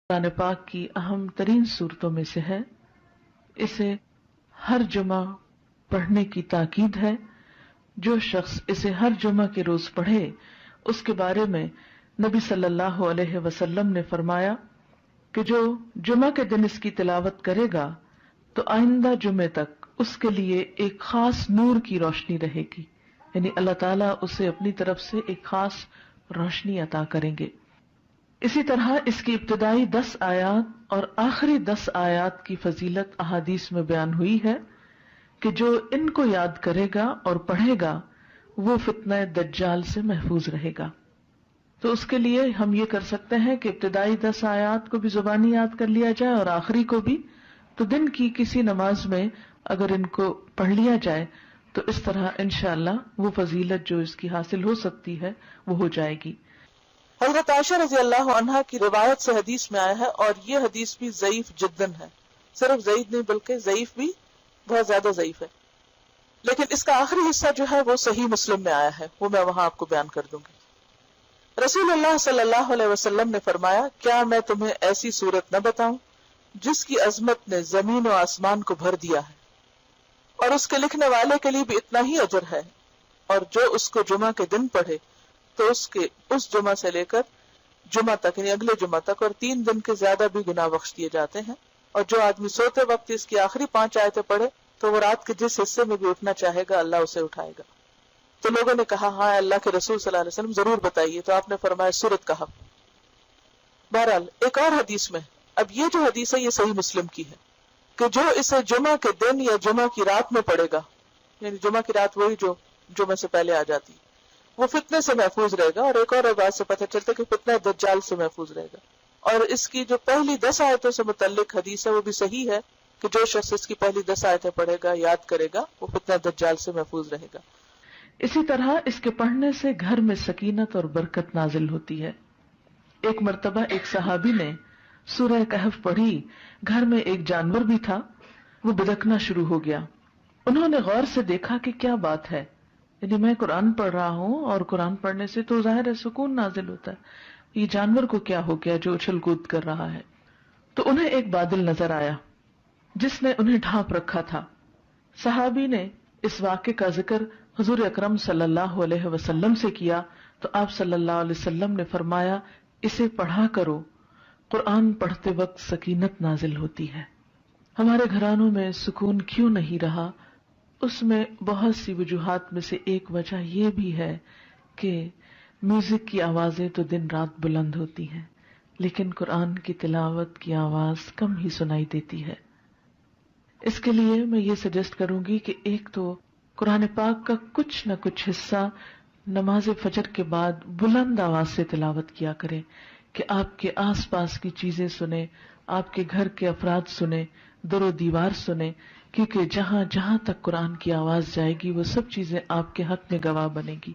قرآن پاک کی اہم ترین صورتوں میں سے ہے. اسے ہر جمعہ پڑھنے کی تاکید ہے. جو شخص اسے ہر جمعہ کے روز پڑھے اس کے بارے میں نبی صلی اللہ علیہ وسلم نے فرمایا کہ جو جمعہ کے دن اس کی تلاوت کرے گا تو آئندہ جمعے تک اس کے لیے ایک خاص نور کی روشنی رہے گی، یعنی اللہ تعالیٰ اسے اپنی طرف سے ایک خاص روشنی عطا کریں گے. اسی طرح اس کی ابتدائی 10 آیات اور آخری 10 آیات کی فضیلت احادیث میں بیان ہوئی ہے کہ جو ان کو یاد کرے گا اور پڑھے گا وہ فتنہ دجال سے محفوظ رہے گا. تو اس کے لیے ہم یہ کر سکتے ہیں کہ ابتدائی 10 آیات کو بھی زبانی یاد کر لیا جائے اور آخری کو بھی. تو دن کی کسی نماز میں اگر ان کو پڑھ لیا جائے تو اس طرح انشاءاللہ وہ فضیلت جو اس کی حاصل ہو سکتی ہے وہ ہو جائے گی. حضرت عائشہ رضی اللہ عنہا کی روایت سے حدیث میں آیا ہے، اور یہ حدیث بھی ضعیف جداً ہے، صرف ضعیف نہیں بلکہ ضعیف بھی بہت زیادہ ضعیف ہے، لیکن اس کا آخری حصہ جو ہے وہ صحیح مسلم میں آیا ہے، وہ میں وہاں آپ کو بیان کر دوں گی. رسول اللہ صلی اللہ علیہ وسلم نے فرمایا، کیا میں تمہیں ایسی صورت نہ بتاؤں جس کی عظمت نے زمین و آسمان کو بھر دیا ہے، اور اس کے لکھنے والے کے لیے بھی اتنا ہی اجر ہے، اور جو اس کو جمعہ کے دن پڑھے تو اس جمعہ سے لے کر جمعہ تک یعنی اگلے جمعہ تک اور 3 دن کے زیادہ بھی گناہ بخش دیے جاتے ہیں. اور جو آدمی سوتے وقت اس کی آخری 5 آیتیں پڑھے تو وہ رات کے جس حصے میں بھی اٹھنا چاہے گا اللہ اسے اٹھائے گا. تو لوگوں نے کہا ہاں اللہ کے رسول صلی اللہ علیہ وسلم ضرور بتائیے، تو آپ نے فرمایا سورت کہف. بہرحال ایک اور حدیث میں، اب یہ جو حدیث ہے یہ صحیح مسلم کی ہے کہ جو اسے جمعہ کے دن یا جمعہ کی رات میں پڑھے گا، یعنی جمعہ کی رات وہی جو جمعہ سے پہلے آ جاتی، وہ فتنے سے محفوظ رہے گا. اور ایک اور بات سے پتہ چلتا ہے کہ فتنہ دجال سے محفوظ رہے گا. اور اس کی جو پہلی 10 آیتوں سے متعلق حدیث ہے وہ بھی صحیح ہے کہ جو شخص اس کی پہلی 10 آیتیں پڑھے گا، یاد کرے گا، وہ فتنہ دجال سے محفوظ رہے گا. اسی طرح اس کے پڑھنے سے گھر میں سکینت اور برکت نازل ہوتی ہے. ایک مرتبہ ایک صحابی نے سورہ کہف پڑھی، گھر میں ایک جانور بھی تھا، وہ بدکنا شروع ہو گیا. انہوں نے غور سے دیکھا کہ کیا بات ہے، یعنی میں قرآن پڑھ رہا ہوں اور قرآن پڑھنے سے تو ظاہر ہے سکون نازل ہوتا ہے، یہ جانور کو کیا ہو گیا جو اچھل کود کر رہا ہے. تو انہیں ایک بادل نظر آیا جس نے انہیں ڈھانپ رکھا تھا. صحابی نے اس واقعے کا ذکر حضور اکرم صلی اللہ علیہ وسلم سے کیا تو آپ صلی اللہ علیہ وسلم نے فرمایا، اسے پڑھا کرو، قرآن پڑھتے وقت سکینت نازل ہوتی ہے. ہمارے گھرانوں میں سکون کیوں نہیں رہا؟ اس میں بہت سی وجوہات میں سے ایک وجہ یہ بھی ہے کہ میوزک کی آوازیں تو دن رات بلند ہوتی ہیں لیکن قرآن کی تلاوت کی آواز کم ہی سنائی دیتی ہے. اس کے لیے میں یہ سجیسٹ کروں گی کہ ایک تو قرآن پاک کا کچھ نہ کچھ حصہ نماز فجر کے بعد بلند آواز سے تلاوت کیا کریں کہ آپ کے آس پاس کی چیزیں سنیں، آپ کے گھر کے افراد سنیں، در و دیوار سنیں، کیونکہ جہاں جہاں تک قرآن کی آواز جائے گی وہ سب چیزیں آپ کے حق میں گواہ بنے گی.